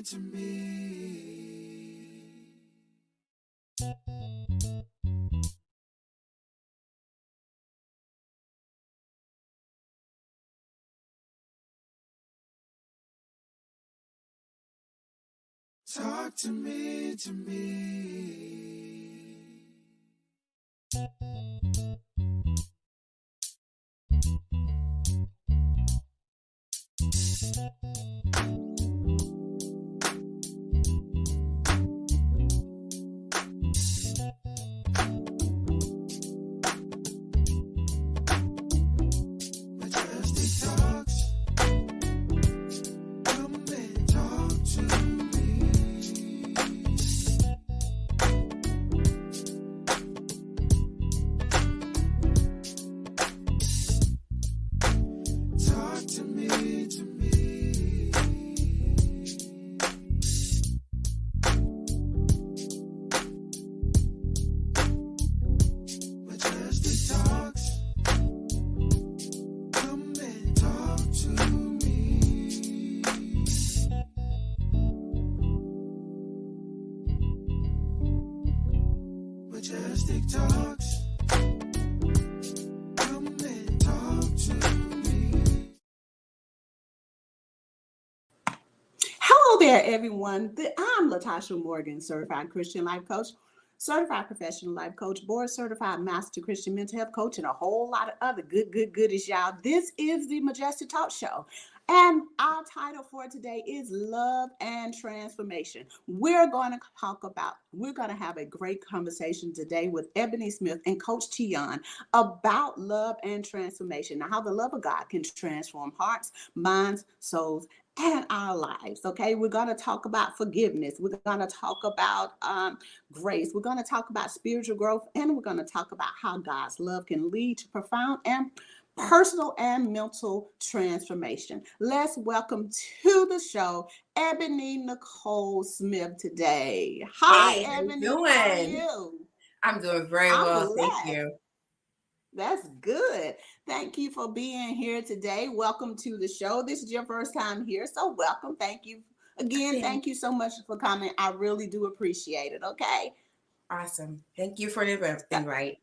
to me. Talk to me, to me. Majestic talks. Come and talk to me. Talk to me, to me. Majestic talks. Come and talk to me. Majestic talks. Come and talk to me. Hello there, everyone. I'm Latasha Morgan, certified Christian life coach, certified professional life coach, board certified master Christian mental health coach, and a whole lot of other goodies, y'all. This is the Majestic Talk Show. And our title for today is Love and Transformation. We're going to have a great conversation today with Ebony Smith and Coach Teon about love and transformation. Now, how the love of God can transform hearts, minds, souls, and our lives. Okay, we're going to talk about forgiveness. We're going to talk about grace. We're going to talk about spiritual growth, and we're going to talk about how God's love can lead to profound and personal and mental transformation. Let's welcome to the show Ebony Nicole Smith today. Hi, Hey, how you Ebony. How are doing? you? I'm doing very I'm well, thank blessed. you. That's good. Thank you for being here today. Welcome to the show. This is your first time here, so welcome. Thank you again. Thank you so much for coming. I really do appreciate it. Okay. Awesome. Thank you for the invite.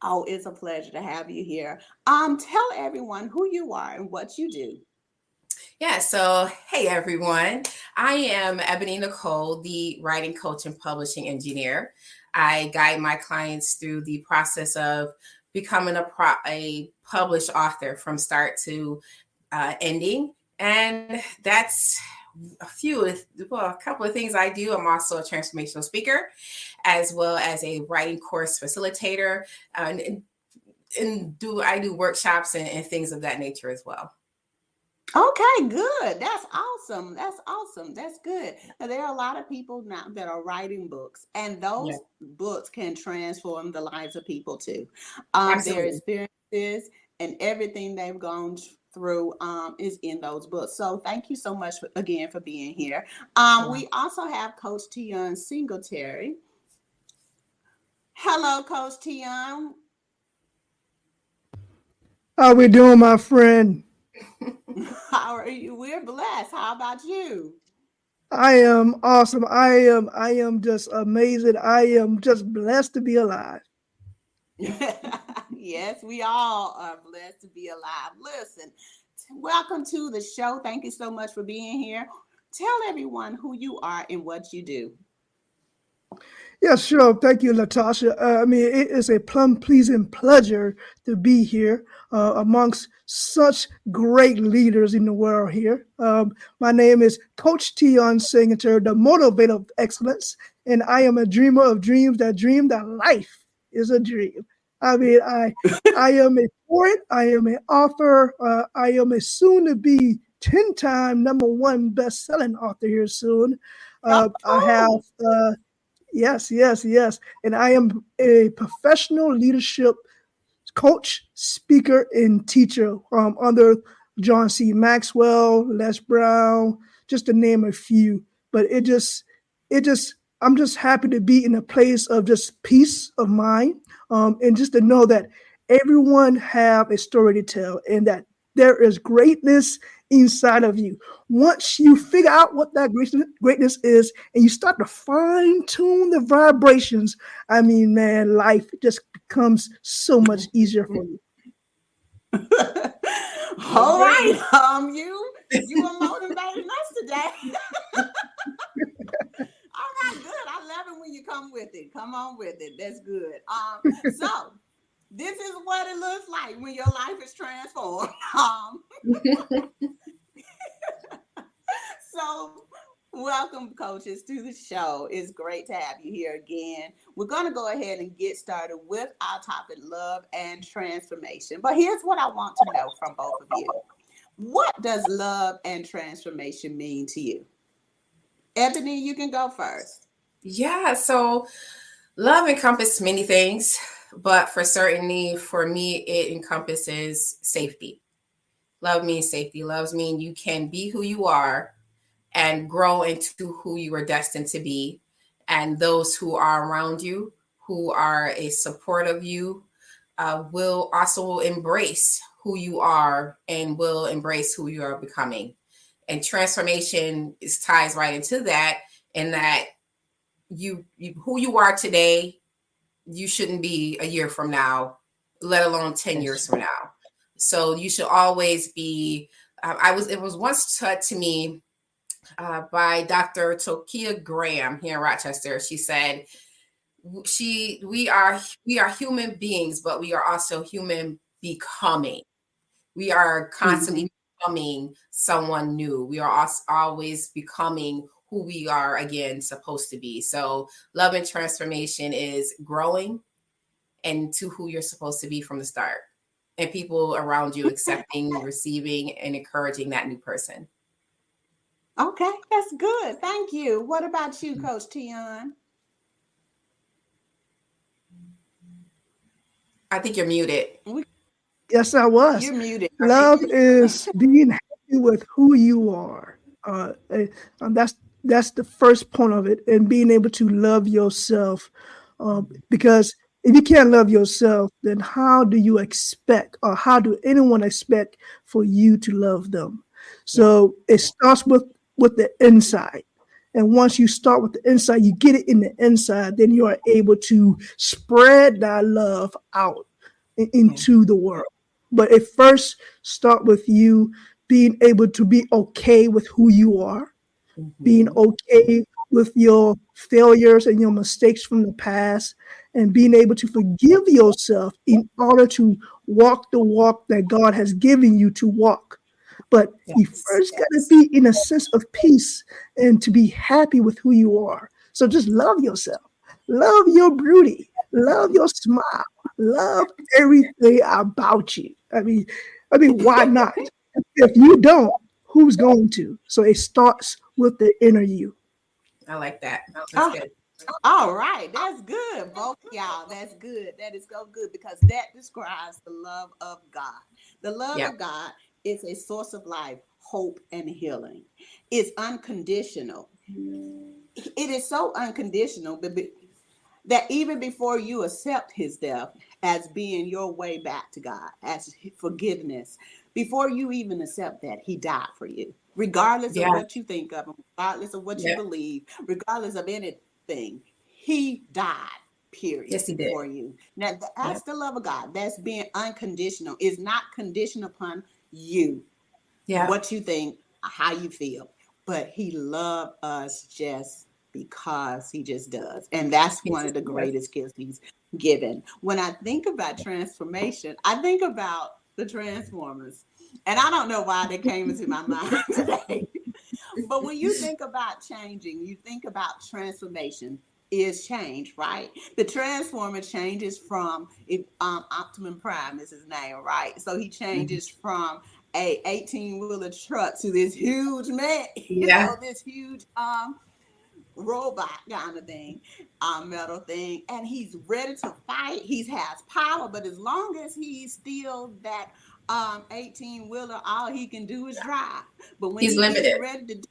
Oh, it's a pleasure to have you here. Tell everyone who you are and what you do. Yeah, so hey everyone. I am Ebony Nicole, the writing coach and publishing engineer. I guide my clients through the process of becoming a published author from start to ending. And that's a couple of things I do. I'm also a transformational speaker, as well as a writing course facilitator, and I do workshops and things of that nature as well. Okay, good. That's awesome. That's good. Now, there are a lot of people now that are writing books, and those books can transform the lives of people too. Their experiences and everything they've gone through is in those books. So thank you so much again for being here. We also have Coach Teon Singletary. Hello, Coach Teon. How we doing, my friend? How are you? We're blessed. How about you? I am awesome. I am just amazing. I am just blessed to be alive. Yes, we all are blessed to be alive. Listen, welcome to the show. Thank you so much for being here. Tell everyone who you are and what you do. Yeah, sure. Thank you, Latasha. It is a pleasing pleasure to be here amongst such great leaders in the world here. My name is Coach Teon Singletary, the motivator of excellence, and I am a dreamer of dreams that dream that life is a dream. I am a poet. I am an author. I am a soon-to-be 10-time #1 best-selling author here soon. I have... Yes. And I am a professional leadership coach, speaker, and teacher under John C. Maxwell, Les Brown, just to name a few. But I'm just happy to be in a place of just peace of mind, and just to know that everyone have a story to tell, and that there is greatness inside of you. Once you figure out what that greatness is and you start to fine tune the vibrations, I mean, man, life just becomes so much easier for you. All right, you were motivating us today. All right, good. I love it when you come with it. Come on with it. That's good. So this is what it looks like when your life is transformed. So welcome, coaches, to the show. It's great to have you here again. We're going to go ahead and get started with our topic, love and transformation. But here's what I want to know from both of you. What does love and transformation mean to you? Ebony, you can go first. Yeah, so love encompasses many things, but for me, it encompasses safety. Love means safety. Love means you can be who you are and grow into who you are destined to be. And those who are around you, who are a support of you, will also embrace who you are and will embrace who you are becoming. And transformation ties right into that, in that you who you are today, you shouldn't be a year from now, let alone 10 years from now. So you should always be, it was once taught to me by Dr. Tokia Graham here in Rochester. She said, we are human beings, but we are also human becoming. We are constantly becoming someone new. We are always becoming who we are again supposed to be. So love and transformation is growing into who you're supposed to be from the start, and people around you accepting, receiving, and encouraging that new person. Okay, that's good. Thank you. What about you, Coach Teon? I think you're muted. Yes, I was. You're muted. Love is being happy with who you are. That's the first point of it, and being able to love yourself. Because if you can't love yourself, then how do you expect, or how do anyone expect for you to love them? So it starts with the inside. And once you start with the inside, you get it in the inside, then you are able to spread that love out into the world. But it first start with you being able to be okay with who you are, being okay with your failures and your mistakes from the past, and being able to forgive yourself in order to walk the walk that God has given you to walk. But you first got to be in a sense of peace and to be happy with who you are. So just love yourself. Love your beauty. Love your smile. Love everything about you. I mean, why not? If you don't, who's going to? So it starts with the inner you. I like that. That's good. All right, that's good, both y'all. That's good. That is so good, because that describes the love of God. The love of God is a source of life, hope, and healing. It's unconditional. It is so unconditional that even before you accept his death as being your way back to God, as forgiveness, before you even accept that, he died for you, regardless of what you think of him, regardless of what you believe, regardless of anything. He died, period. Yes, he did. For you. Now, that's the love of God. That's being unconditional. It's not conditioned upon you, what you think, how you feel. But he loved us just because he just does. And that's one of the greatest gifts he's given. When I think about transformation, I think about the Transformers. And I don't know why they came into my mind today. But when you think about changing, you think about transformation is change, right? The Transformer changes from Optimum Prime is his name, right? So he changes from a 18-wheeler truck to this huge man, you know, this huge robot kind of thing, metal thing, and he's ready to fight. He has power, but as long as he's still that 18-wheeler, all he can do is drive. But when he's limited. Gets ready to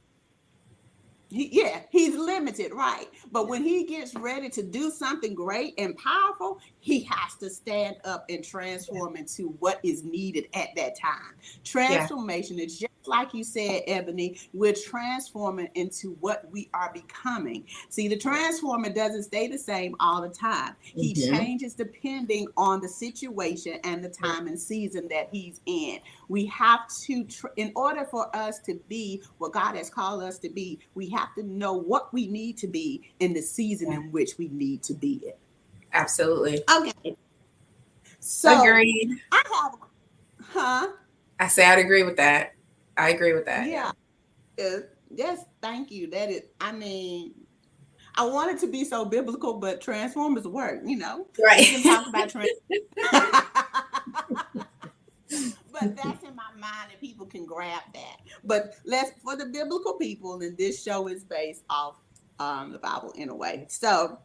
he's limited, right? But when he gets ready to do something great and powerful, he has to stand up and transform into what is needed at that time. Transformation is just like you said, Ebony, we're transforming into what we are becoming. See, the transformer doesn't stay the same all the time. He changes depending on the situation and the time and season that he's in. We have to, in order for us to be what God has called us to be, we have to know what we need to be in the season in which we need to be in. Absolutely. Okay. So Agreed. I have, I say I'd agree with that. I agree with that. Yeah. Yes, thank you. That is, I mean, I want it to be so biblical, but Transformers work, you know. Right. We can talk about but that's in my mind and people can grab that. But for the biblical people, and this show is based off the Bible in a way. So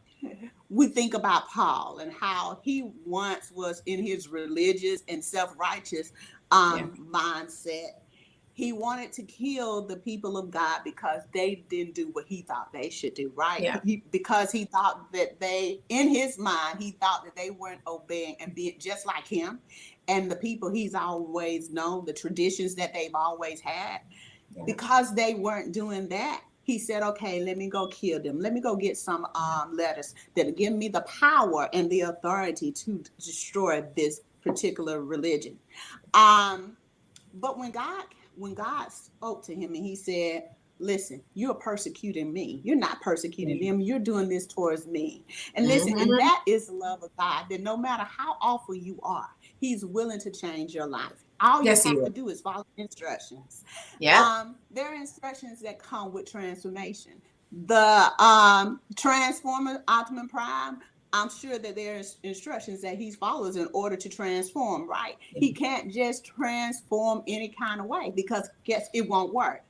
we think about Paul and how he once was in his religious and self-righteous mindset. He wanted to kill the people of God because they didn't do what he thought they should do, right? Yeah. Because he thought that in his mind, he thought that they weren't obeying and being just like him. And the people he's always known, the traditions that they've always had, because they weren't doing that, he said, okay, let me go kill them. Let me go get some letters that give me the power and the authority to destroy this particular religion. But when God spoke to him and he said, listen, you're persecuting me. You're not persecuting them. You're doing this towards me. And listen, and that is the love of God, that no matter how awful you are, he's willing to change your life. All you have to do is follow instructions. Yeah. There are instructions that come with transformation. The Transformer Optimum Prime, I'm sure that there's instructions that he follows in order to transform, right? He can't just transform any kind of way because it won't work.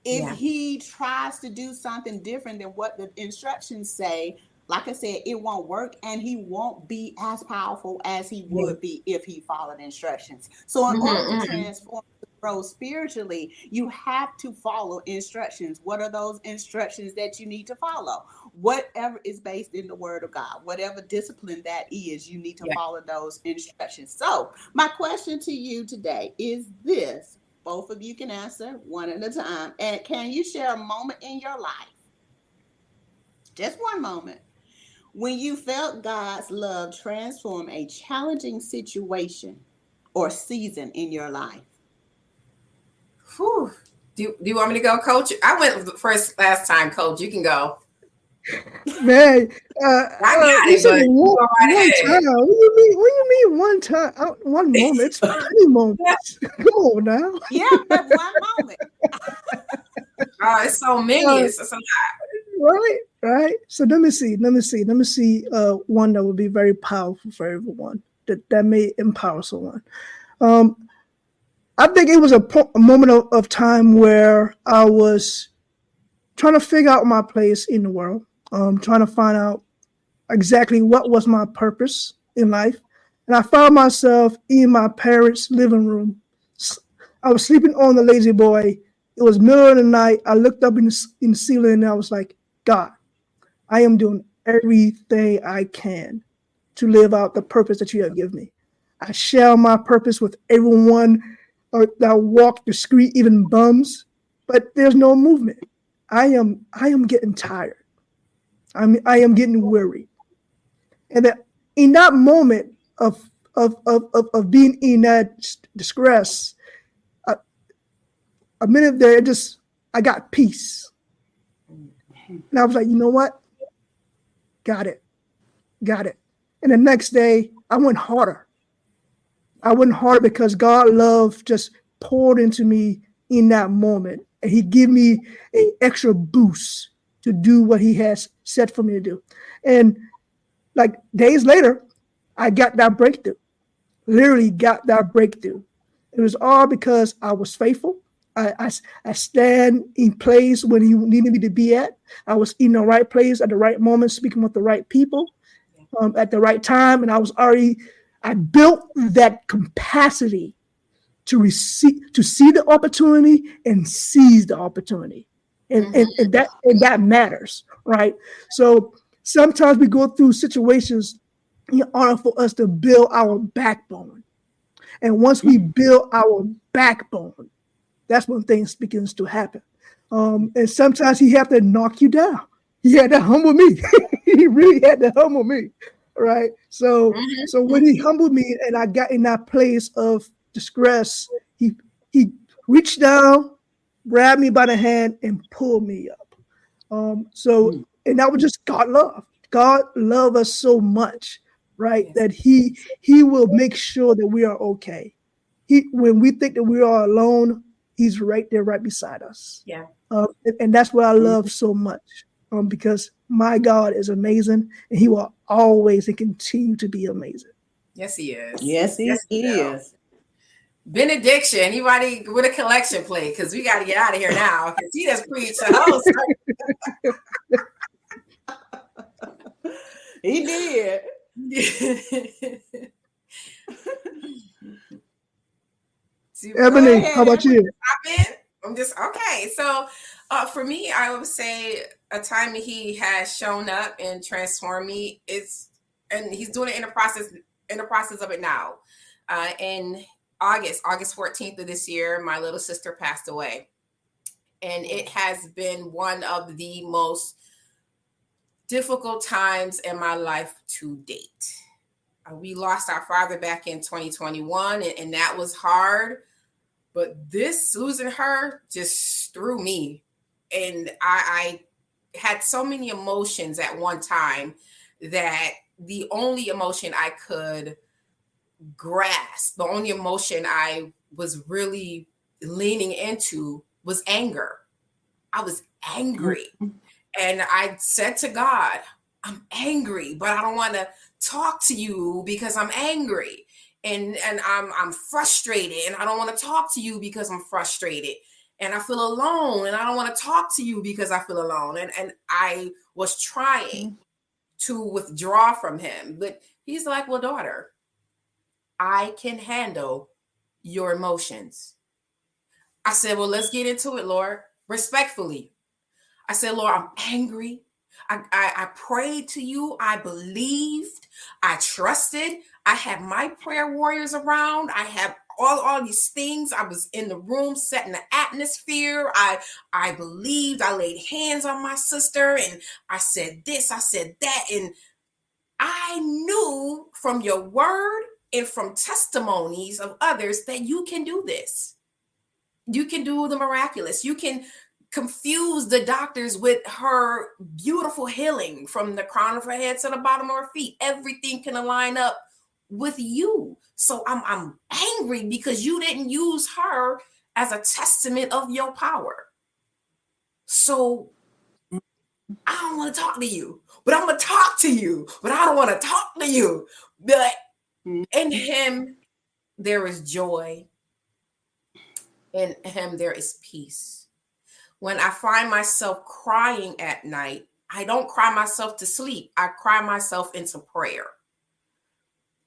If he tries to do something different than what the instructions say, like I said, it won't work and he won't be as powerful as he would be if he followed instructions. So in order to transform, grow spiritually, you have to follow instructions. What are those instructions that you need to follow? Whatever is based in the word of God, whatever discipline that is, you need to follow those instructions. So my question to you today is this. Both of you can answer one at a time. And can you share a moment in your life? Just one moment. When you felt God's love transform a challenging situation or season in your life? Whew. Do you want me to go, Coach? I went first last time, Coach. You can go. Man, I got it, one time. What do you mean one time? One moment. It's many moments. Come on now. Yeah, but one moment. Oh, it's so many. It's a lot. Right. So let me see one that would be very powerful for everyone that may empower someone. I think it was a moment of time where I was trying to figure out my place in the world, trying to find out exactly what was my purpose in life. And I found myself in my parents' living room. I was sleeping on the lazy boy. It was middle of the night. I looked up in the ceiling and I was like, God, I am doing everything I can to live out the purpose that you have given me. I share my purpose with everyone that walk the street, even bums, but there's no movement. I am getting tired. I am getting weary. And that in that moment of being in that distress, a minute there, I got peace. And I was like, you know what? Got it. And the next day, I went harder. Because God love just poured into me in that moment. And he gave me an extra boost to do what he has set for me to do. And like days later, I got that breakthrough. Literally got that breakthrough. It was all because I was faithful. I stand in place when he needed me to be at. I was in the right place at the right moment, speaking with the right people at the right time. And I built that capacity to see the opportunity and seize the opportunity. And that matters, right? So sometimes we go through situations in order for us to build our backbone. And once we build our backbone, that's when things begins to happen. And sometimes he have to knock you down. He had to humble me. He really had to humble me, right? So when he humbled me and I got in that place of distress, he reached down, grabbed me by the hand, and pulled me up. And that was just God love. God love us so much, right? Yes. That he will make sure that we are okay. When we think that we are alone, he's right there, right beside us. Yeah. And that's what I love so much, because my God is amazing, and he will always and continue to be amazing. Yes, he is. Yes, he will. is. Benediction. Anybody with a collection plate? Because we got to get out of here now. Because he just preached the whole He did. Ebony, how about you? I'm just okay. So for me, I would say a time he has shown up and transformed me and he's doing it in the process of it now. In August 14th of this year, my little sister passed away. And it has been one of the most difficult times in my life to date. We lost our father back in 2021, and that was hard. But this losing her just threw me. And I had so many emotions at one time that the only emotion I could grasp, the only emotion I was really leaning into was anger. I was angry. And I said to God, I'm angry, but I don't want to talk to you because I'm angry. And I'm frustrated, and I don't want to talk to you because I'm frustrated. And I feel alone, and I don't want to talk to you because I feel alone. And I was trying to withdraw from him. But he's like, well, daughter, I can handle your emotions. I said, well, let's get into it, Lord, respectfully. I said, Lord, I'm angry. I prayed to you. I believed. I trusted. I had my prayer warriors around. I have all these things. I was in the room setting the atmosphere. I believed. I laid hands on my sister, and I said this, I said that. And I knew from your word and from testimonies of others that you can do this. You can do the miraculous. You can confuse the doctors with her beautiful healing from the crown of her head to the bottom of her feet. Everything can align up with you. So I'm angry because you didn't use her as a testament of your power. So I don't want to talk to you, but I'm going to talk to you, but I don't want to talk to you. But in him, there is joy. In him, there is peace. When I find myself crying at night, I don't cry myself to sleep. I cry myself into prayer.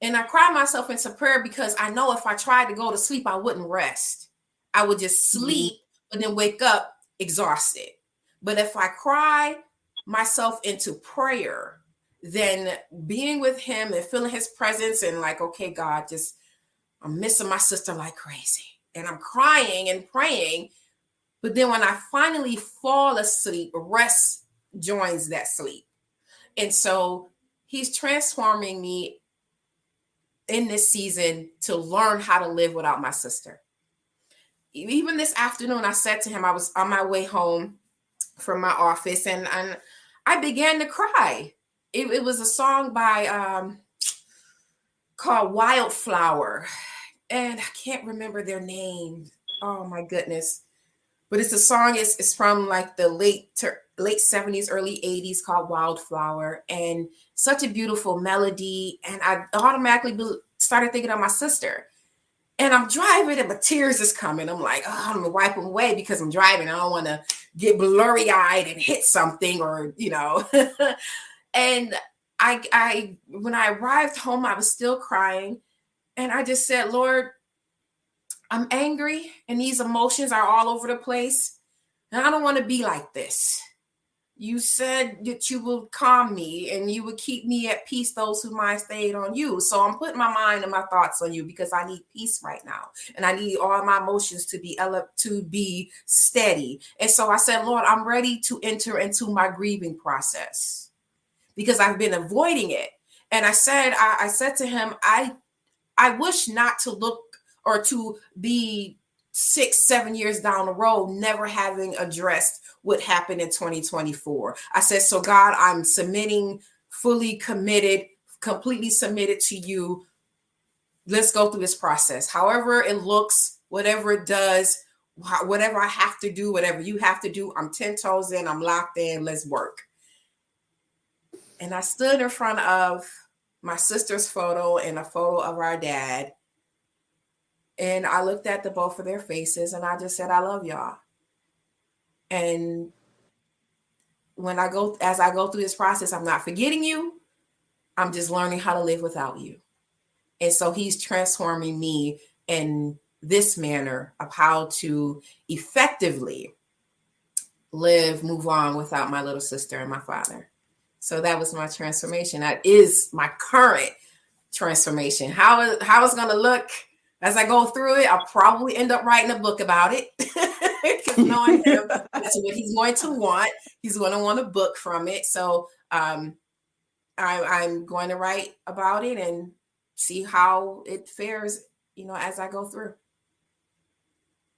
And I cry myself into prayer because I know if I tried to go to sleep, I wouldn't rest. I would just sleep, but then wake up exhausted. But if I cry myself into prayer, then being with him and feeling his presence and like, okay, God, I'm missing my sister like crazy. And I'm crying and praying. But then when I finally fall asleep, rest joins that sleep. And so he's transforming me in this season to learn how to live without my sister. Even this afternoon, I said to him, I was on my way home from my office, and I began to cry. It was a song by called Wildflower. And I can't remember their name. Oh, my goodness. But it's a song, it's from like the late 70s, early 80s called Wildflower. And such a beautiful melody. And I automatically started thinking of my sister. And I'm driving and my tears is coming. I'm like, oh, I'm going to wipe them away because I'm driving. I don't want to get blurry-eyed and hit something or, And when I arrived home, I was still crying. And I just said, Lord, I'm angry and these emotions are all over the place. And I don't want to be like this. you said that you will calm me and you would keep me at peace, those who mind stayed on you. So I'm putting my mind and my thoughts on you because I need peace right now. And I need all my emotions to be steady. And so I said, Lord, I'm ready to enter into my grieving process because I've been avoiding it. And I said to him, I wish not to look or to be 6-7 years down the road, never having addressed what happened in 2024. I said, so God, I'm submitting, fully committed, completely submitted to you. Let's go through this process. However it looks, whatever it does, whatever I have to do, whatever you have to do, I'm 10 toes in, I'm locked in, let's work. And I stood in front of my sister's photo and a photo of our dad. And I looked at the both of their faces and I just said, I love y'all. And as I go through this process, I'm not forgetting you. I'm just learning how to live without you. And so he's transforming me in this manner of how to effectively live, move on without my little sister and my father. So that was my transformation. That is my current transformation. How it's going to look as I go through it, I'll probably end up writing a book about it. Because knowing him, that's what he's going to want. He's going to want a book from it. So I'm going to write about it and see how it fares, as I go through.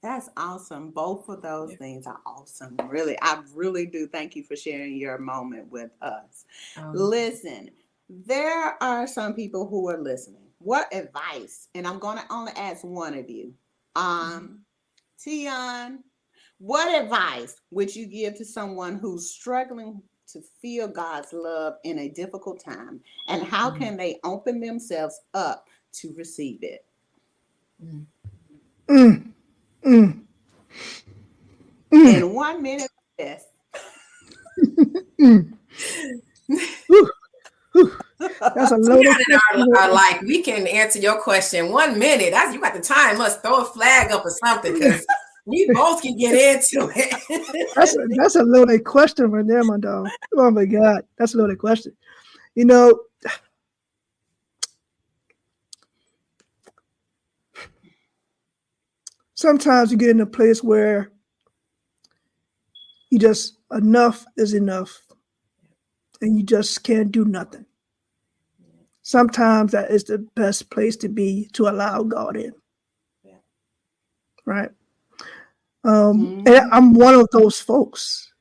That's awesome. Both of those things are awesome. Really, I really do thank you for sharing your moment with us. Listen, there are some people who are listening. What advice, and I'm going to only ask one of you, Teon, what advice would you give to someone who's struggling to feel God's love in a difficult time, and how can they open themselves up to receive it? In 1 minute, yes. That's a loaded question. We can answer your question 1 minute. You got the time. Must throw a flag up or something because we both can get into it. That's a loaded question right there, my dog. Oh my God, that's a loaded question. Sometimes you get in a place where you just enough is enough, and you just can't do nothing. Sometimes that is the best place to be, to allow God in. Yeah. Right? And I'm one of those folks,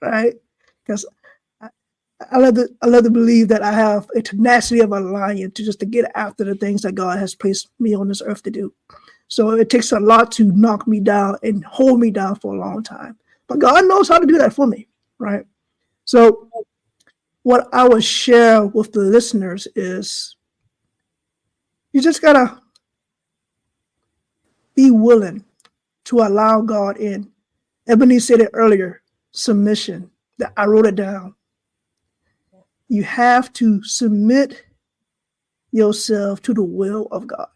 right? Because I love to believe that I have a tenacity of a lion to get after the things that God has placed me on this earth to do. So it takes a lot to knock me down and hold me down for a long time. But God knows how to do that for me, right? So what I would share with the listeners is you just got to be willing to allow God in. Ebony said it earlier, submission. That I wrote it down. You have to submit yourself to the will of God.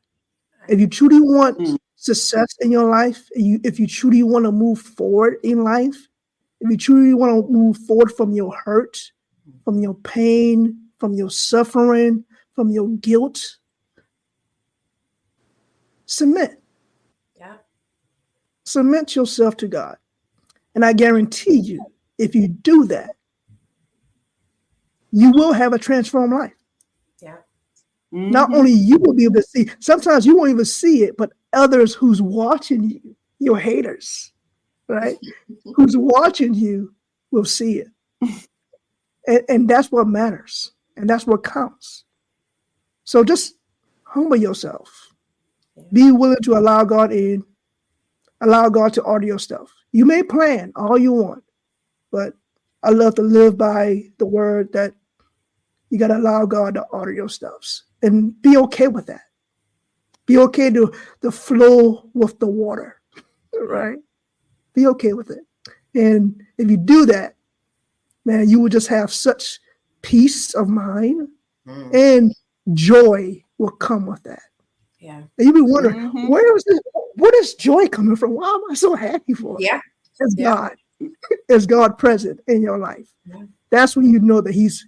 If you truly want success in your life, if you truly want to move forward in life, if you truly want to move forward from your hurt, from your pain, from your suffering, from your guilt, submit. Yeah. Submit yourself to God. And I guarantee you, if you do that, you will have a transformed life. Yeah. Not only you will be able to see, sometimes you won't even see it, but others who's watching you, your haters, right? Who's watching you will see it. And that's what matters. And that's what counts. So just humble yourself. Yeah. Be willing to allow God in. Allow God to order your stuff. You may plan all you want, but I love to live by the word that you got to allow God to order your stuffs and be okay with that. Be okay to flow with the water, right? Be okay with it. And if you do that, man, you will just have such peace of mind and joy will come with that. Yeah. And you'll be wondering, where is joy coming from? Why am I so happy for? Yeah. It's God. is God present in your life. Yeah. That's when you know that he's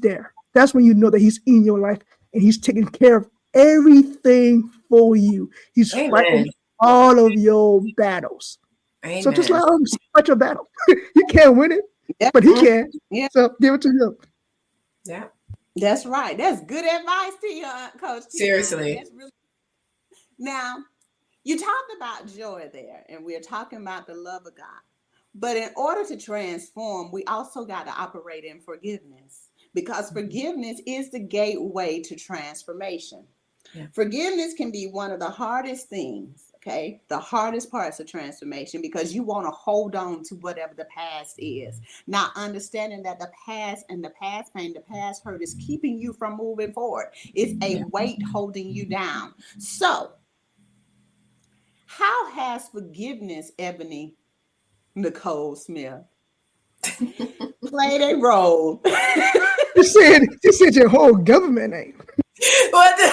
there. That's when you know that he's in your life and he's taking care of everything for you. He's fighting Amen. all of your battles. So just Amen. allow him to fight your battle. You can't win it, Yeah. but he can. Yeah. So give it to him. Yeah. That's right. That's good advice to you, Coach Teon. Seriously. That's really... Now, you talked about joy there, and we're talking about the love of God. But in order to transform, we also got to operate in forgiveness, because forgiveness is the gateway to transformation. Yeah. Forgiveness can be one of the hardest things, okay? The hardest parts of transformation, because you want to hold on to whatever the past is. Not understanding that the past and the past pain, the past hurt is keeping you from moving forward. It's a weight holding you down. So, how has forgiveness, Ebony Nicole Smith, played a role? You said your whole government name. What the?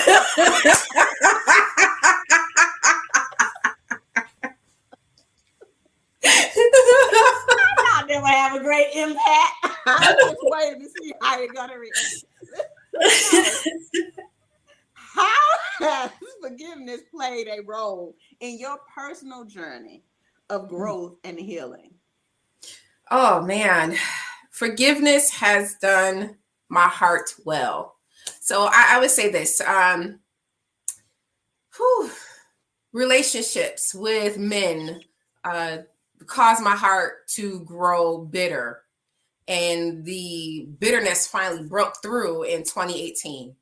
I thought that would have a great impact. I'm just waiting to see how you're going to react. How has forgiveness played a role in your personal journey of growth and healing? Oh man, forgiveness has done my heart well. So I would say this: relationships with men caused my heart to grow bitter, and the bitterness finally broke through in 2018.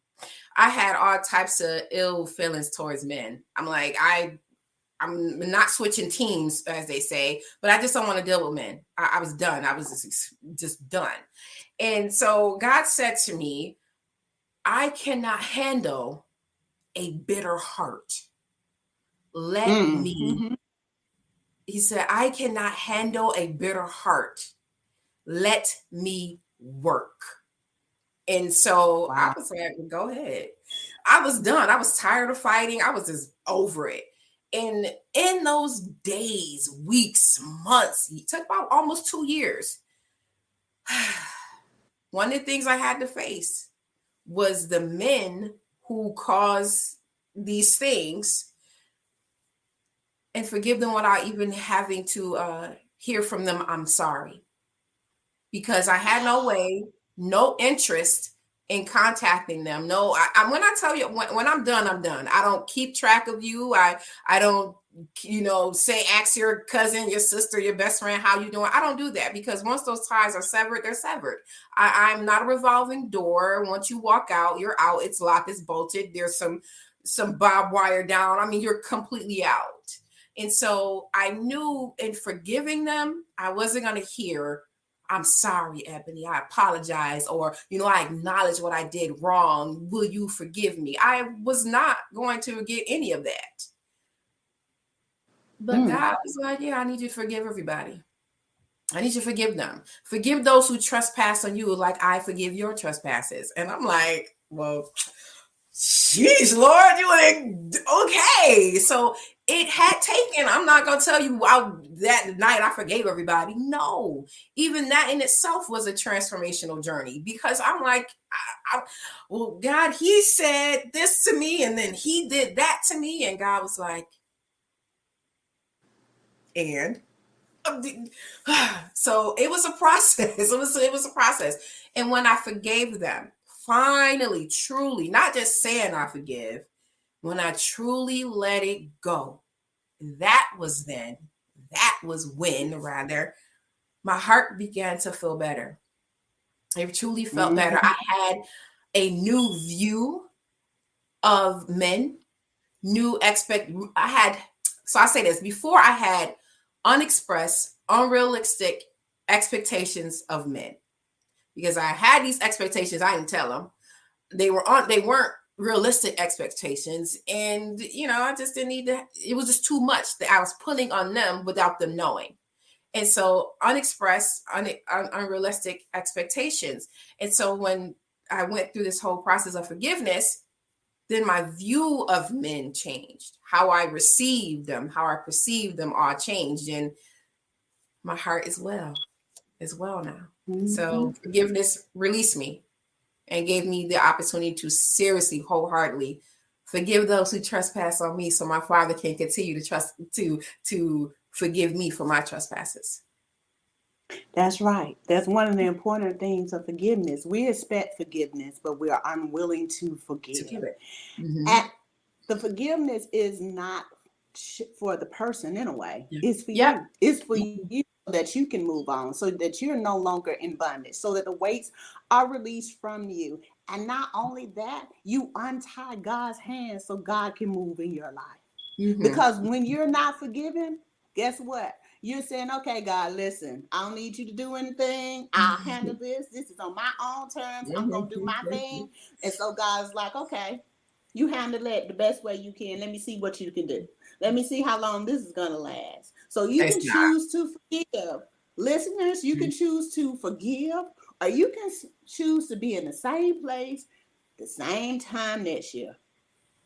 I had all types of ill feelings towards men. I'm like, I'm not switching teams, as they say, but I just don't want to deal with men. I was done. I was just done. And so God said to me, I cannot handle a bitter heart. Let me. He said, I cannot handle a bitter heart. Let me work. And so I was like, go ahead. I was done. I was tired of fighting. I was just over it. And in those days, weeks, months, it took about almost 2 years. One of the things I had to face was the men who caused these things, and forgive them without even having to hear from them, I'm sorry. Because I had no way, no interest in contacting them. No, when I tell you, when I'm done, I'm done. I don't keep track of you. I don't, say, ask your cousin, your sister, your best friend, how you doing? I don't do that, because once those ties are severed, they're severed. I'm not a revolving door. Once you walk out, you're out. It's locked, it's bolted. There's some barbed wire down. I mean, you're completely out. And so I knew in forgiving them, I wasn't going to hear, I'm sorry, Ebony, I apologize, or, I acknowledge what I did wrong. Will you forgive me? I was not going to get any of that. But God was like, yeah, I need you to forgive everybody. I need you to forgive them. Forgive those who trespass on you like I forgive your trespasses. And I'm like, well, jeez, Lord, you like, okay. So it had taken, I'm not going to tell you that night I forgave everybody. No, even that in itself was a transformational journey, because I'm like, well, God, he said this to me, and then he did that to me. And God was like, and so it was a process. It was a process. And when I forgave them, finally, truly, not just saying I forgive, when I truly let it go, that was when my heart began to feel better. It truly felt better. I had a new view of men, so I say this, before I had unexpressed, unrealistic expectations of men, because I had these expectations. I didn't tell them. They weren't realistic expectations. And, I just didn't need to, it was just too much that I was putting on them without them knowing. And so unexpressed, unrealistic expectations. And so when I went through this whole process of forgiveness, then my view of men changed. How I received them, how I perceived them all changed. And my heart is well. Is well now. Mhm. So forgiveness released me and gave me the opportunity to seriously, wholeheartedly forgive those who trespass on me, so my Father can continue to forgive me for my trespasses. That's right. That's one of the important things of forgiveness. We expect forgiveness, but we are unwilling to To forgive. give it. Mhm. And the forgiveness is not for the person in a way. Yeah. It's for Yep. you. It's for you so that you can move on, so that you're no longer in bondage, so that the weights are released from you. And not only that, you untie God's hands so God can move in your life. Mhm. Because when you're not forgiven, guess what? You're saying, okay, God, listen, I don't need you to do anything. I'll handle this. This is on my own terms. I'm going to do my thing. And so God's like, okay, you handle it the best way you can. Let me see what you can do. Let me see how long this is going to last. So you It's can not. choose to forgive. Listeners, you can choose to forgive, or you can choose to be in the same place, the same time next year.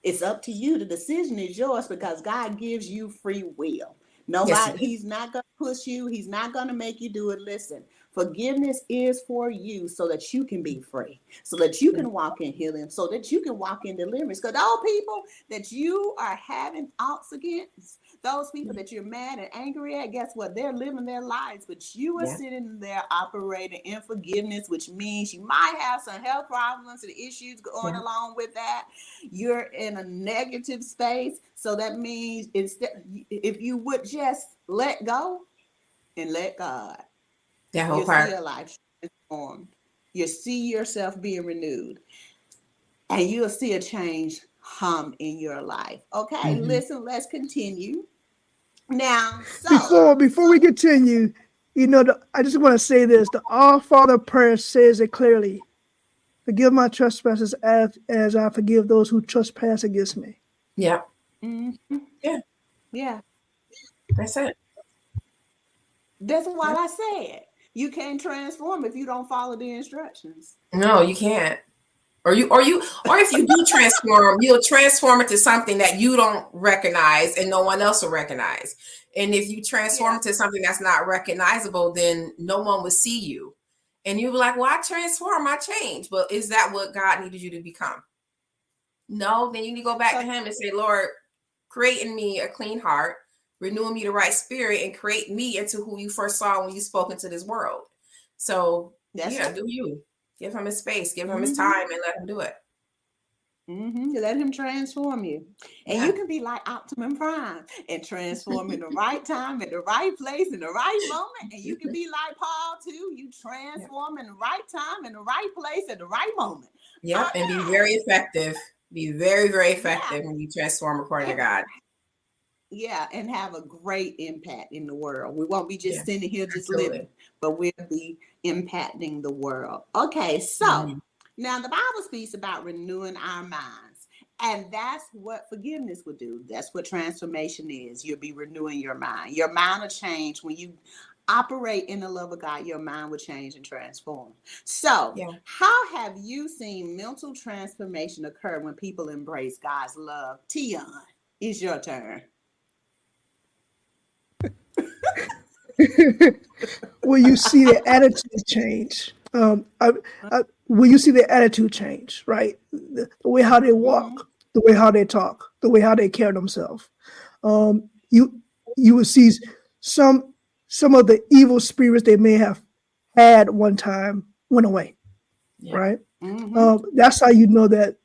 It's up to you. The decision is yours because God gives you free will. Yes, Nobody, he's not going to push you. He's not going to make you do it. Listen, forgiveness is for you so that you can be free, so that you can walk in healing, so that you can walk in deliverance. Because all people that you are having outs against, those people that you're mad and angry at, guess what? They're living their lives, but you are Yeah. sitting there operating in forgiveness, which means you might have some health problems and issues going Yeah. along with that. You're in a negative space. So that means instead, if you would just let go and let God, That whole you'll part. see your life transformed. You'll see yourself being renewed. And you'll see a change hum in your life. Okay, Mhm. listen, let's continue. Now, Before we continue, I just want to say this: the Our Father prayer says it clearly. Forgive my trespasses as I forgive those who trespass against me. Yeah. mhm, Yeah. yeah, That's it. that's why Yeah. I said you can't transform if you don't follow the instructions. No, you can't. Or if you do transform, you'll transform it to something that you don't recognize and no one else will recognize. And if you transform Yeah. it to something that's not recognizable, then no one will see you. And you'll be like, well, I transform, I change. But is that what God needed you to become? No, then you need to go back So to him and say, Lord, create in me a clean heart, renew in me the right spirit, and create me into who you first saw when you spoke into this world. So that's yeah, it. do you. Give him his space, give him his Mhm. time, and let him do it. Let him transform you. And you Yeah. can be like Optimum Prime and transform in the right time, in the right place, in the right moment. And you can be like Paul too. You Yeah. transform in the right time, in the right place, at the right moment. Yep. And be Okay. very effective. Be very, very Yeah. effective when you transform according to And, God. yeah. And have a great impact in the world. We won't be Yeah, just sitting here just absolutely. living, but we'll be impacting the world. Okay. So Mhm. now the Bible speaks about renewing our minds. And that's what forgiveness would do. That's what transformation is. You'll be renewing your mind. Your mind will change when you operate in the love of God. Your mind will change and transform. So, Yeah. how have you seen mental transformation occur when people embrace God's love? Teon, it's your turn. Will you see the attitude change? Will you see the attitude change? Right, the way how they Mm-hmm. walk, the way how they talk, the way how they carry themselves. You will see some some of the evil spirits they may have had one time went away. Yeah. Right. Mm-hmm. That's how you know that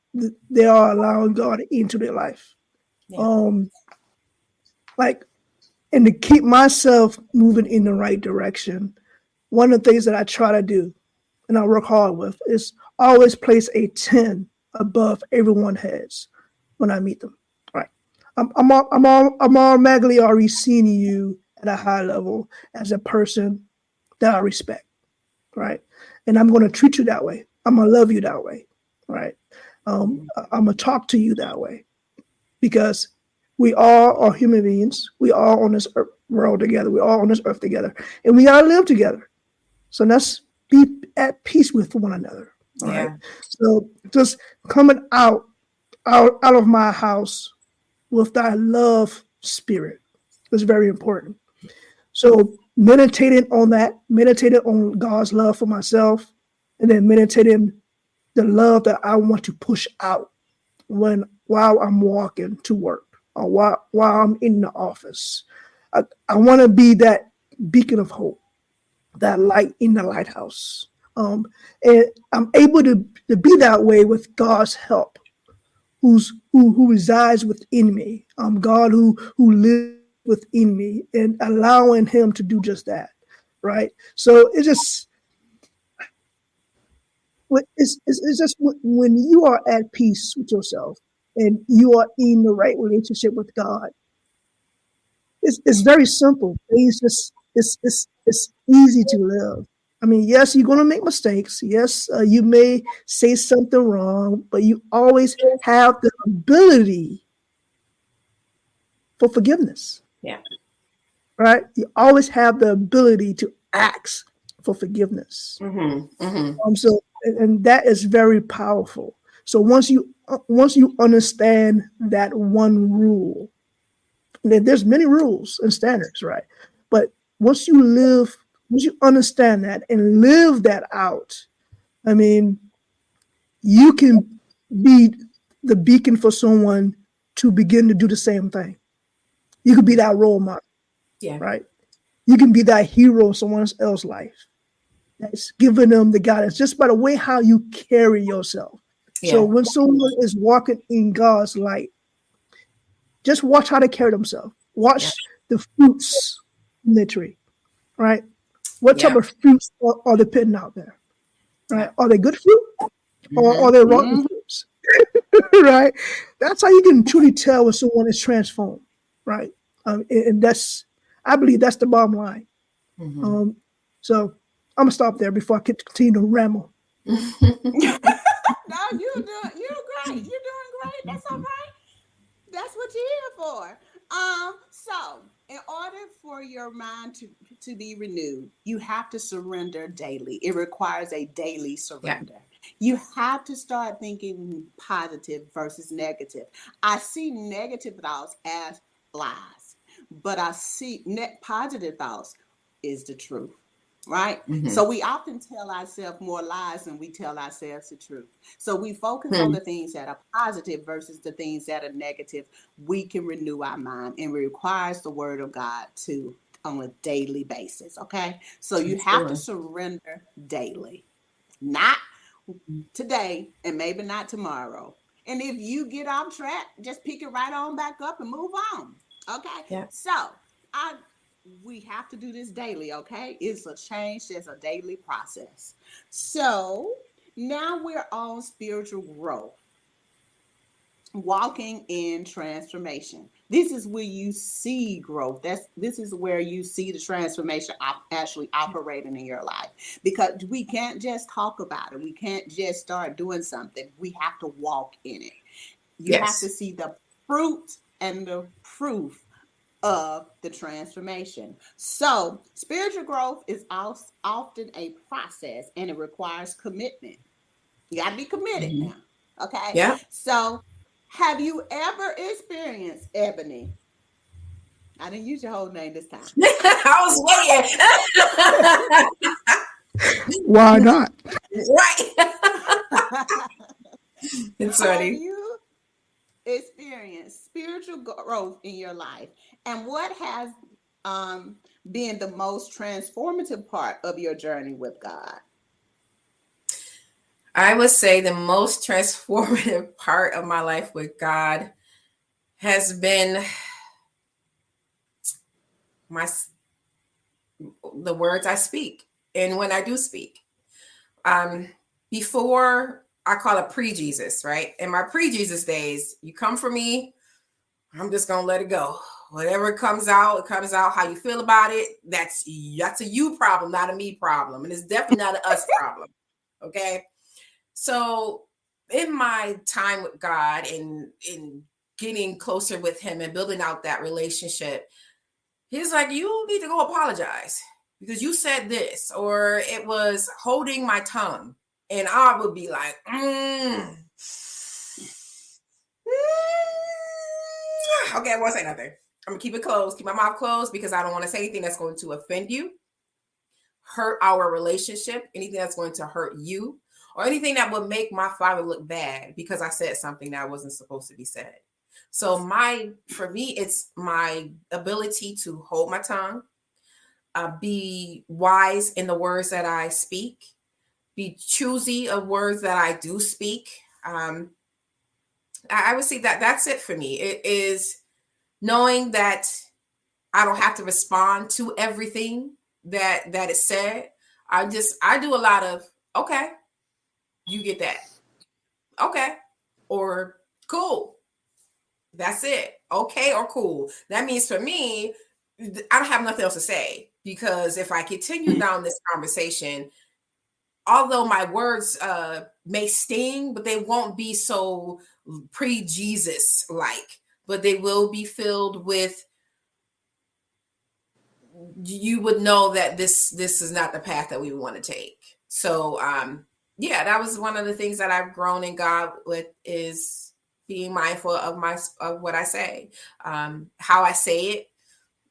they are allowing God into their life. Yeah. Um, like, and to keep myself moving in the right direction, one of the things that I try to do and I work hard with is always place a 10 above everyone's heads when I meet them. Right. I'm automatically already seeing you at a high level as a person that I respect. Right. And I'm going to treat you that way. I'm going to love you that way. Right. I'm going to talk to you that way because we all are human beings. We all on this world together. We all on this earth together, and we gotta live together. So let's be at peace with one another. All right. Yeah. So just coming out of my house with that love spirit is very important. So meditating on that, meditating on God's love for myself, and then meditating the love that I want to push out while I'm walking to work or while I'm in the office. I want to be that beacon of hope, that light in the lighthouse. And I'm able to be that way with God's help, who resides within me. God who lives within me, and allowing Him to do just that, right? So it's just when you are at peace with yourself and you are in the right relationship with God. It's very simple. It's easy to live. I mean, yes, you're going to make mistakes. Yes, you may say something wrong, but you always have the ability for forgiveness. Yeah. Right? You always have the ability to ask for forgiveness. Mm-hmm. Mm-hmm. So, and that is very powerful. So once you understand that one rule, there's many rules and standards, right? But once you understand that and live that out, I mean, you can be the beacon for someone to begin to do the same thing. You could be that role model, right? You can be that hero in someone else's life. That's giving them the guidance just by the way how you carry yourself. Yeah. So when someone is walking in God's light, just watch how they carry themselves. Watch the fruits in the tree, right? What type of fruits are they putting out there, right? Are they good fruit or are they rotten fruits, right? That's how you can truly tell when someone is transformed, right? And I believe that's the bottom line. Mm-hmm. So I'm gonna stop there before I continue to ramble. No, you're great. You're doing great. That's all right. That's what you're here for. So in order for your mind to be renewed, you have to surrender daily. It requires a daily surrender. You have to start thinking positive versus negative. I see negative thoughts as lies, but I see positive thoughts is the truth. Right? Mm-hmm. So we often tell ourselves more lies than we tell ourselves the truth. So we focus on the things that are positive versus the things that are negative. We can renew our mind, and it requires the word of God on a daily basis. Okay. So you have to surrender daily, not today and maybe not tomorrow. And if you get off track, just pick it right on back up and move on. Okay. Yeah. So we have to do this daily, okay? It's a change, it's a daily process. So now we're on spiritual growth, walking in transformation. This is where you see growth. This is where you see the transformation actually operating in your life, because we can't just talk about it. We can't just start doing something. We have to walk in it. You have to see the fruit and the proof of the transformation. So spiritual growth is often a process, and it requires commitment. You got to be committed now. Okay. Yeah. So have you ever experienced, Ebony? I didn't use your whole name this time. I was waiting. Why not? Right. It's funny. Have you experienced spiritual growth in your life, and what has been the most transformative part of your journey with God? I would say the most transformative part of my life with God has been the words I speak, and when I do speak. Before, I call it pre-Jesus, right? In my pre-Jesus days, you come for me, I'm just gonna let it go. Whatever comes out, it comes out. How you feel about it, that's a you problem, not a me problem. And it's definitely not an us problem. Okay. So in my time with God and in getting closer with him and building out that relationship, he's like, you need to go apologize because you said this, or it was holding my tongue. And I would be like, okay, I won't say nothing. I'm gonna keep it closed, keep my mouth closed, because I don't want to say anything that's going to offend you, hurt our relationship, anything that's going to hurt you, or anything that would make my father look bad because I said something that wasn't supposed to be said. So for me, it's my ability to hold my tongue, be wise in the words that I speak, be choosy of words that I do speak. I would say that that's it for me. It is knowing that I don't have to respond to everything that is said. I do a lot of, okay, you get that. Okay. Or cool. That's it. Okay or cool. That means for me, I don't have nothing else to say, because if I continue down this conversation, although my words may sting, but they won't be so pre-Jesus like, but they will be filled with, you would know that this is not the path that we want to take. So yeah, that was one of the things that I've grown in God with, is being mindful of what I say. How I say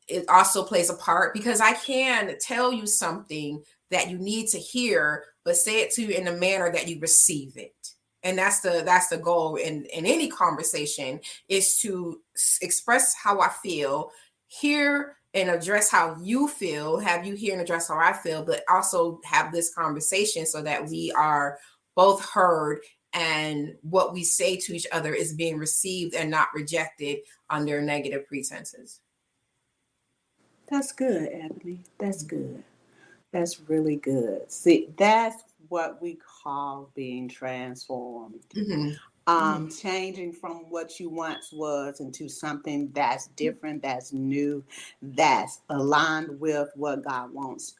it also plays a part, because I can tell you something that you need to hear, but say it to you in a manner that you receive it. And that's the goal in any conversation, is to express how I feel, hear and address how you feel, have you hear and address how I feel, but also have this conversation so that we are both heard and what we say to each other is being received and not rejected under negative pretenses. That's good, Ebony. That's good. That's really good. See, that's what we call being transformed. Changing from what you once was into something that's different, that's new, that's aligned with what God wants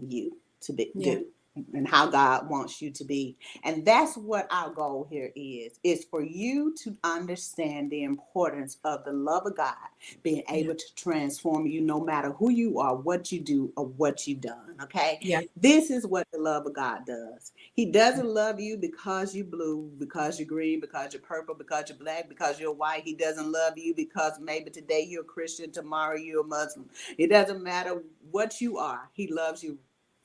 you to do, and how God wants you to be. And that's what our goal here is for you to understand the importance of the love of God being able to transform you, no matter who you are, what you do, or what you've done. Okay. Yeah. This is what the love of God does. He doesn't love you because you're blue, because you're green, because you're purple, because you're black, because you're white. He doesn't love you because maybe today you're a Christian, tomorrow you're a Muslim. It doesn't matter what you are. He loves you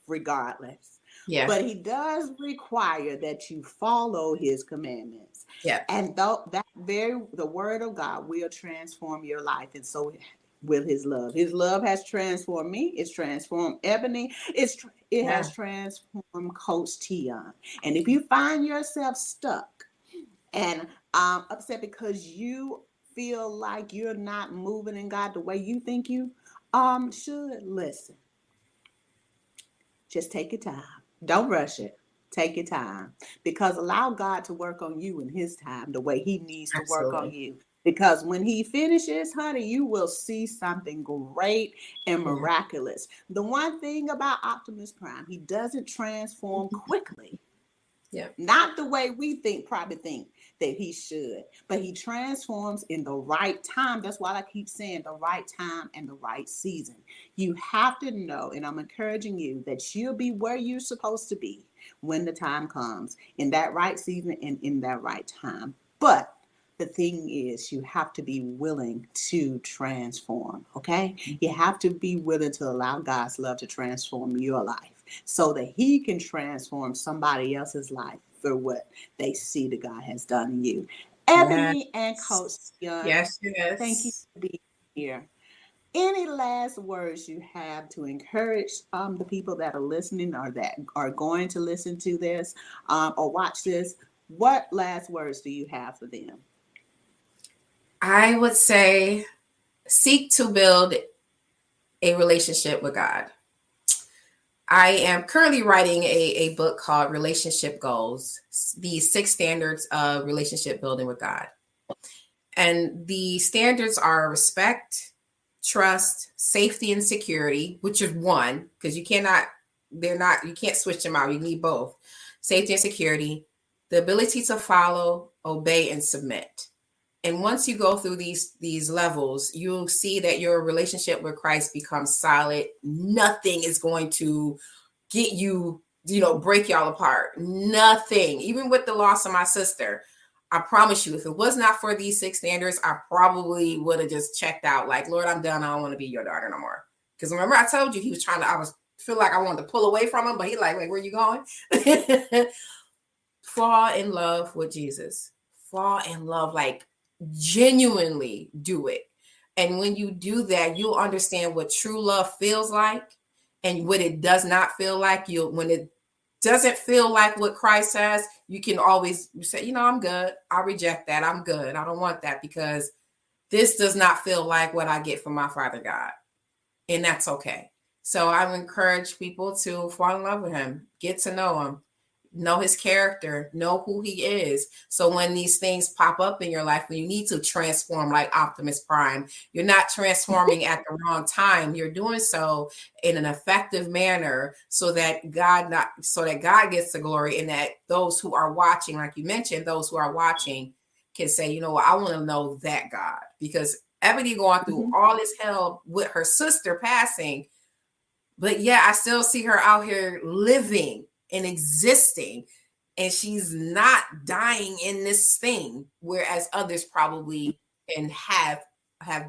regardless. Yeah. But he does require that you follow his commandments. Yeah. And the word of God will transform your life. And so will his love. His love has transformed me. It's transformed Ebony. It has transformed Coach Teon. And if you find yourself stuck and upset because you feel like you're not moving in God the way you think you should, listen. Just take your time. Don't rush it. Take your time, because allow God to work on you in his time, the way he needs to work on you. Because when he finishes, honey, you will see something great and miraculous. The one thing about Optimus Prime, he doesn't transform quickly. Yeah. Not the way we probably think that he should, but he transforms in the right time. That's why I keep saying the right time and the right season. You have to know, and I'm encouraging you, that you'll be where you're supposed to be when the time comes, in that right season and in that right time. But the thing is, you have to be willing to transform, okay? You have to be willing to allow God's love to transform your life, so that he can transform somebody else's life for what they see that God has done in you. Ebony and Coach Young, yes. Thank you for being here. Any last words you have to encourage the people that are listening, or that are going to listen to this or watch this? What last words do you have for them? I would say seek to build a relationship with God. I am currently writing a book called Relationship Goals, the 6 standards of relationship building with God. And the standards are respect, trust, safety, and security, which is one, because you can't switch them out. You need both. Safety and security, the ability to follow, obey, and submit. And once you go through these levels, you'll see that your relationship with Christ becomes solid. Nothing is going to get you, break y'all apart. Nothing. Even with the loss of my sister, I promise you, if it was not for these 6 standards, I probably would have just checked out. Like, Lord, I'm done. I don't want to be your daughter no more. Because remember, I told you he was feel like I wanted to pull away from him, but he like, where you going? Fall in love with Jesus. Fall in love, like genuinely do it. And when you do that, you'll understand what true love feels like and what it does not feel like. When it doesn't feel like what Christ has, you can always say, I'm good. I reject that. I'm good. I don't want that because this does not feel like what I get from my Father God. And that's okay. So I encourage people to fall in love with him, get to know him, know his character, know who he is. So when these things pop up in your life, when you need to transform like Optimus Prime, you're not transforming at the wrong time. You're doing so in an effective manner so that God gets the glory, and that those who are watching, like you mentioned, those who are watching can say, I want to know that God, because Ebony going through all this hell with her sister passing, but I still see her out here living and existing, and she's not dying in this thing, whereas others probably and have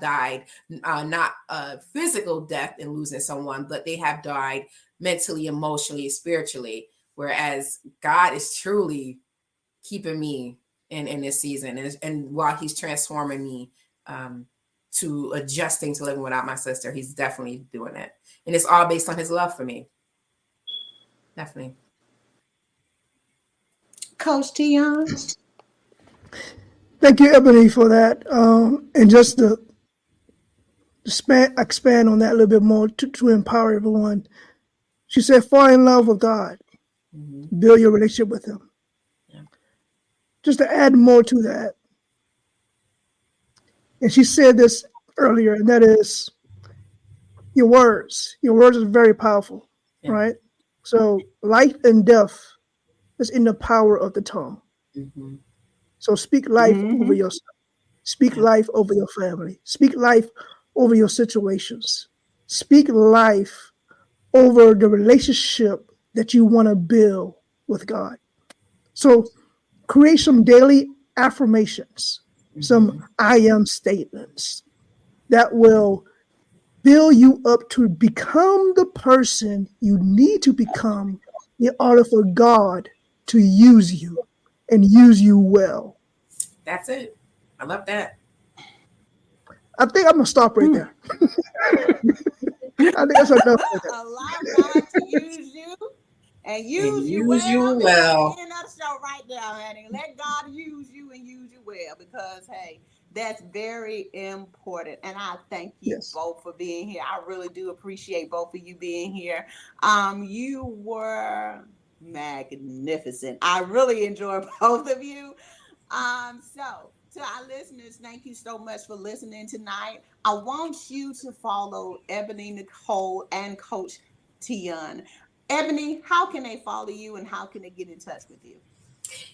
died, not a physical death and losing someone, but they have died mentally, emotionally, spiritually, whereas God is truly keeping me in this season, and while he's transforming me to adjusting to living without my sister, he's definitely doing it, and it's all based on his love for me. Definitely. Coach Teon. Thank you, Ebony, for that. And just to expand on that a little bit more to empower everyone. She said, fall in love with God. Mm-hmm. Build your relationship with him. Yeah. Just to add more to that. And she said this earlier, and that is your words. Your words are very powerful, right? So life and death is in the power of the tongue. Mm-hmm. So speak life over yourself. Speak life over your family. Speak life over your situations. Speak life over the relationship that you want to build with God. So create some daily affirmations, some I am statements that will build you up to become the person you need to become in order for God to use you and use you well. That's it. I love that. I think I'm going to stop right there. I think that's enough for that. Allow God to use you and use you well. End of the show right there, honey. Let God use you and use you well, because, hey, that's very important. And I thank you both for being here. I really do appreciate both of you being here. You were magnificent. I really enjoyed both of you. So to our listeners, thank you so much for listening tonight. I want you to follow Ebony Nicole and Coach Teon. Ebony, how can they follow you and how can they get in touch with you?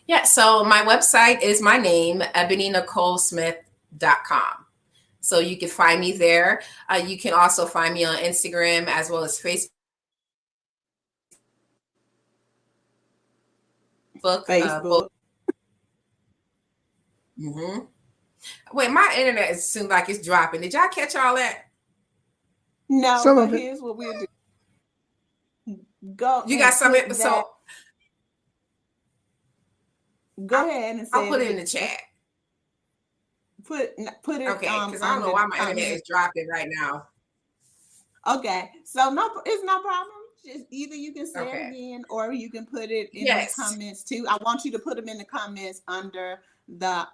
Yeah, so my website is my name, ebonynicolesmith.com. So you can find me there. You can also find me on Instagram as well as Facebook. Wait, my internet is seems like it's dropping. Did y'all catch all that? No, but here's what we'll do. Go. You got something? So go ahead and say I'll put it in the chat. Put it. Okay, because I don't know why my internet is dropping right now. Okay, so it's no problem. Just either you can say it again, or you can put it in the comments too. I want you to put them in the comments under the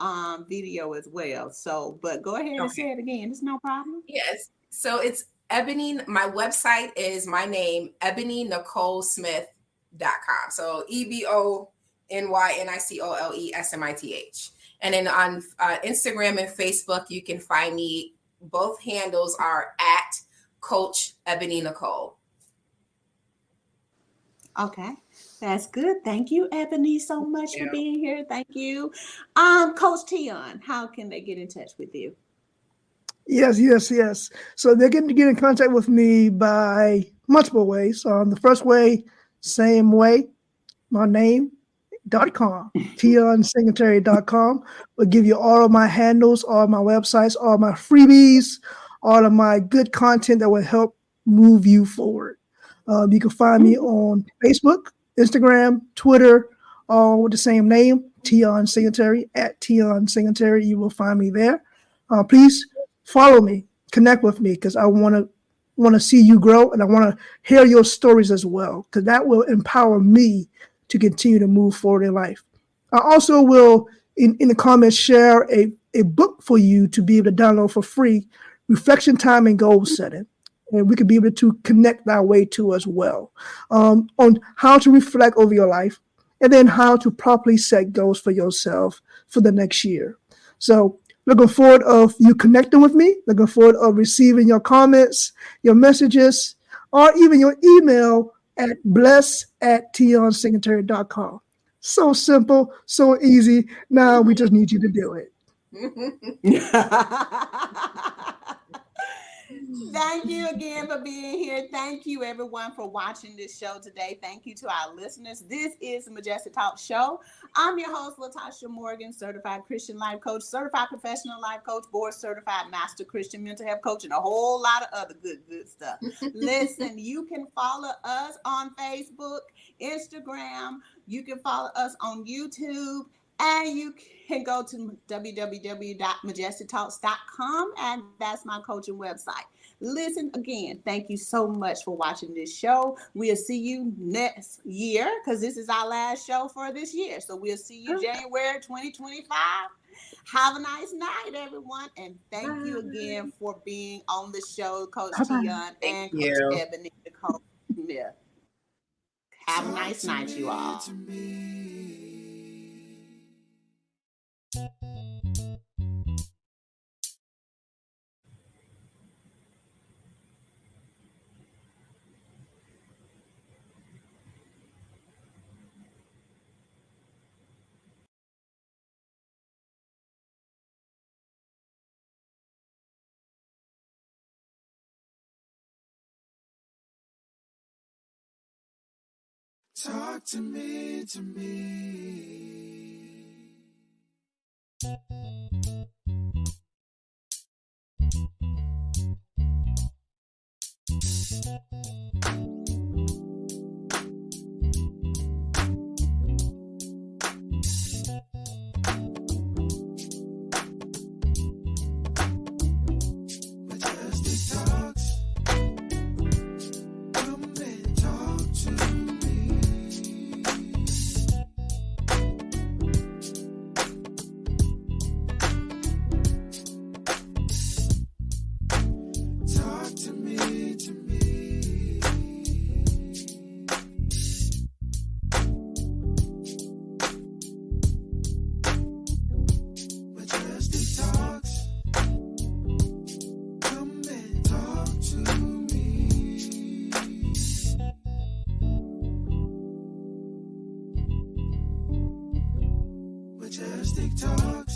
video as well. So, but go ahead and say it again. It's no problem. Yes. So it's Ebony. My website is my name, EbonyNicoleSmith.com. So EbonyNicolesmith. And then on Instagram and Facebook, you can find me. Both handles are at Coach Ebony Nicole. Okay, that's good. Thank you, Ebony, so much for being here. Thank you. Coach Teon, how can they get in touch with you? Yes. So they're getting to get in contact with me by multiple ways. The first way, same way, my name, TeonSingletary.com will give you all of my handles, all my websites, all my freebies, all of my good content that will help move you forward. You can find me on Facebook, Instagram, Twitter, all with the same name, Teon Singletary, at Teon Singletary. You will find me there. Please follow me, connect with me, because I want to see you grow, and I want to hear your stories as well, because that will empower me to continue to move forward in life. I also will, in the comments, share a book for you to be able to download for free, Reflection Time and Goal Setting. And we could be able to connect that way too as well, on how to reflect over your life, and then how to properly set goals for yourself for the next year. So looking forward of you connecting with me, looking forward of receiving your comments, your messages, or even your email at bless@teonsingletary.com. So simple, so easy. Now we just need you to do it. Thank you again for being here. Thank you, everyone, for watching this show today. Thank you to our listeners. This is the Majestic Talk Show. I'm your host, Latasha Morgan, certified Christian life coach, certified professional life coach, board certified master Christian mental health coach, and a whole lot of other good stuff. Listen, you can follow us on Facebook, Instagram. You can follow us on YouTube. And you can go to www.majestictalks.com, and that's my coaching website. Listen, again, thank you so much for watching this show. We'll see you next year, because this is our last show for this year. So we'll see you January 2025. Have a nice night, everyone. And thank you again for being on the show, Coach Teon and Coach Ebony Nicole Smith. Have a nice night, you all. Talk to me, Majestic talks. Come and talk to me. Talk to me, Majestic talks. Come and talk to me. Majestic talks.